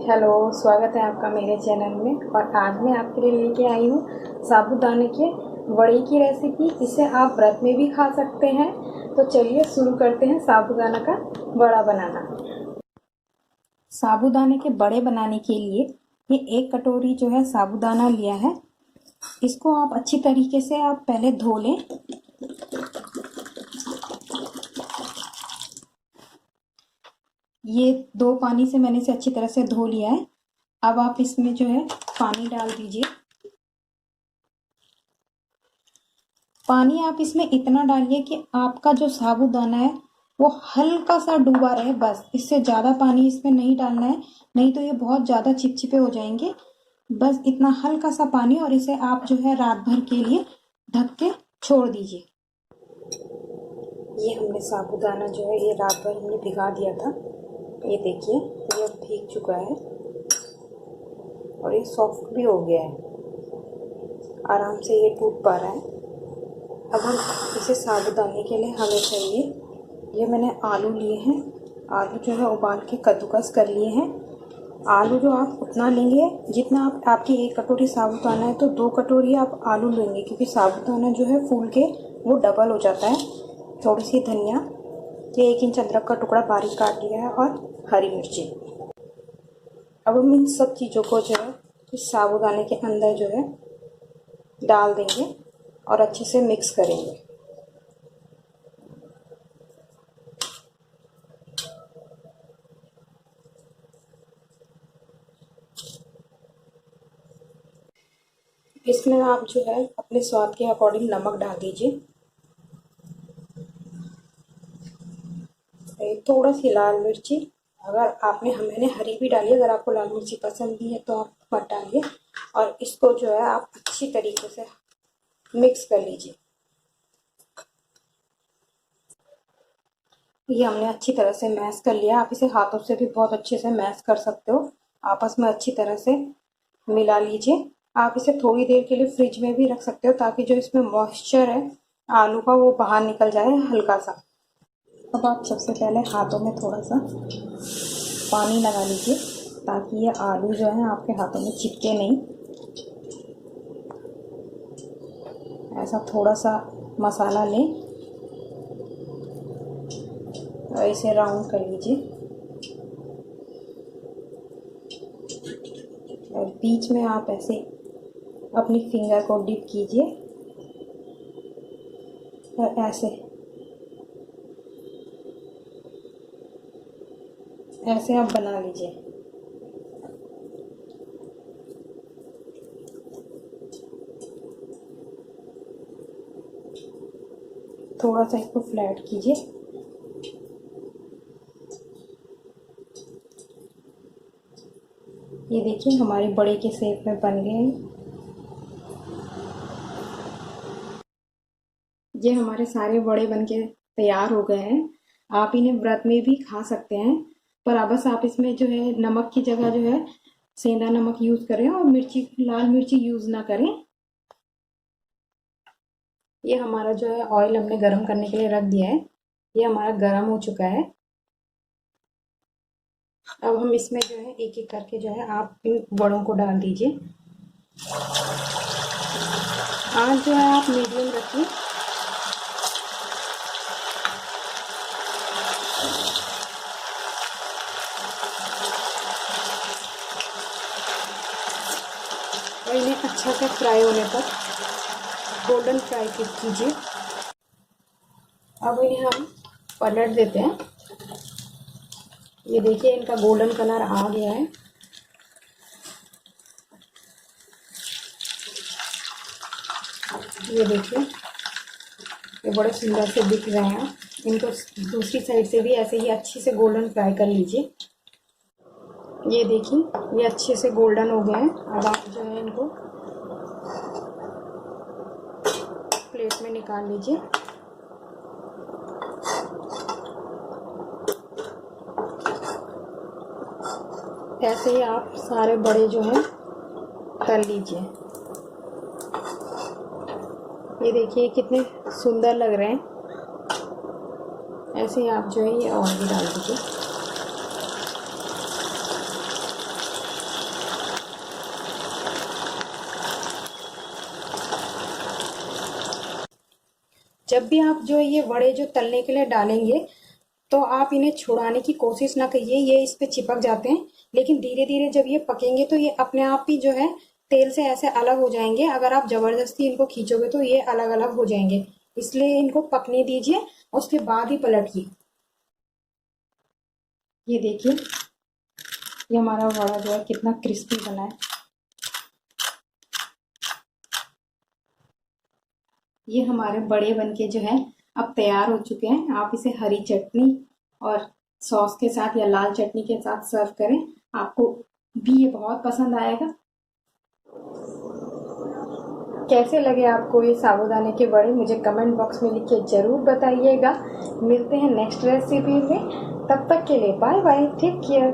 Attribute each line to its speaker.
Speaker 1: Hello, स्वागत है आपका मेरे चैनल में। और आज मैं आपके लिए लेके आई हूँ साबूदाने के वड़े की रेसिपी। इसे आप व्रत में भी खा सकते हैं। तो चलिए शुरू करते हैं साबूदाना का वड़ा बनाना। साबूदाने के बड़े बनाने के लिए ये 1 कटोरी जो है साबूदाना लिया है। इसको आप अच्छी तरीके से आप पहले धो लें। ये 2 पानी से मैंने इसे अच्छी तरह से धो लिया है। अब आप इसमें जो है पानी डाल दीजिए। पानी आप इसमें इतना डालिए कि आपका जो साबूदाना है वो हल्का सा डूबा रहे, बस। इससे ज़्यादा पानी इसमें नहीं डालना है, नहीं तो ये बहुत ज़्यादा चिपचिपे हो जाएंगे। बस इतना हल्का सा पानी, और इसे आप जो है रात भर के लिए ढक के छोड़ दीजिए। ये हमने साबूदाना जो है ये रात भर हमने भिगा दिया था। ये देखिए, ये भीग चुका है और ये सॉफ्ट भी हो गया है, आराम से ये टूट पा रहा है। अब हम इसे साबूदाने के लिए हमें चाहिए, ये मैंने आलू लिए हैं। आलू जो है उबाल के कद्दूकस कर लिए हैं। आलू जो आप उतना लेंगे जितना आपकी 1 कटोरी साबूदाना है, तो 2 कटोरी आप आलू लेंगे, क्योंकि साबूदाना जो है फूल के वो डबल हो जाता है। थोड़ी सी धनिया, ये 1 इंच अदरक का टुकड़ा बारीक काट लिया है, और हरी मिर्ची। अब हम इन सब चीज़ों को जो है इस साबूदाने के अंदर जो है डाल देंगे और अच्छे से मिक्स करेंगे। इसमें आप जो है अपने स्वाद के अकॉर्डिंग नमक डाल दीजिए। थोड़ा सी लाल मिर्ची, अगर मैंने हरी भी डाली, अगर आपको लाल मिर्ची पसंद नहीं है तो आप मत डालिए। और इसको जो है आप अच्छी तरीके से मिक्स कर लीजिए। ये हमने अच्छी तरह से मैश कर लिया। आप इसे हाथों से भी बहुत अच्छे से मैश कर सकते हो। आपस में अच्छी तरह से मिला लीजिए। आप इसे थोड़ी देर के लिए फ्रिज में भी रख सकते हो, ताकि जो इसमें मॉइस्चर है आलू का वो बाहर निकल जाए हल्का सा। अब आप सबसे पहले हाथों में थोड़ा सा पानी लगा लीजिए, ताकि ये आलू जो है आपके हाथों में चिपके नहीं। ऐसा थोड़ा सा मसाला लें और इसे राउंड कर लीजिए, और बीच में आप ऐसे अपनी फिंगर को डिप कीजिए और ऐसे आप बना लीजिए। थोड़ा सा इसको फ्लैट कीजिए। ये देखिए हमारे बड़े के शेप में बन गए हैं। ये हमारे सारे बड़े बनके तैयार हो गए हैं। आप इन्हें व्रत में भी खा सकते हैं, पर बस आप इसमें जो है नमक की जगह जो है सेंधा नमक यूज़ करें, और लाल मिर्ची यूज़ ना करें। ये हमारा जो है ऑयल हमने गरम करने के लिए रख दिया है। ये हमारा गरम हो चुका है। अब हम इसमें जो है एक एक करके जो है आप इन बड़ों को डाल दीजिए। आँच जो है आप मीडियम रखिए। और इन्हें अच्छा से फ्राई होने तक गोल्डन फ्राई कीजिए। अब इन्हें हम पलट देते हैं। ये देखिए इनका गोल्डन कलर आ गया है। ये देखिए, ये बड़े सुंदर से दिख रहे हैं। इनको दूसरी साइड से भी ऐसे ही अच्छे से गोल्डन फ्राई कर लीजिए। ये देखिए, ये अच्छे से गोल्डन हो गए हैं। अब आप जो है इनको प्लेट में निकाल लीजिए। ऐसे ही आप सारे बड़े जो हैं तल लीजिए। ये देखिए कितने सुंदर लग रहे हैं। ऐसे ही आप जो है ये और भी डाल दीजिए। जब भी आप जो ये वड़े जो तलने के लिए डालेंगे तो आप इन्हें छुड़ाने की कोशिश ना करिए, ये इस पे चिपक जाते हैं। लेकिन धीरे धीरे जब ये पकेंगे तो ये अपने आप ही जो है तेल से ऐसे अलग हो जाएंगे। अगर आप जबरदस्ती इनको खींचोगे तो ये अलग अलग हो जाएंगे, इसलिए इनको पकने दीजिए, उसके बाद ही पलटिए। ये देखिए, ये हमारा वड़ा जो है कितना क्रिस्पी बना है। ये हमारे बड़े बनके जो है अब तैयार हो चुके हैं। आप इसे हरी चटनी और सॉस के साथ या लाल चटनी के साथ सर्व करें, आपको भी ये बहुत पसंद आएगा। कैसे लगे आपको ये साबूदाने के बड़े, मुझे कमेंट बॉक्स में लिख के ज़रूर बताइएगा। मिलते हैं नेक्स्ट रेसिपी में, तब तक के लिए बाय बाय, टेक केयर।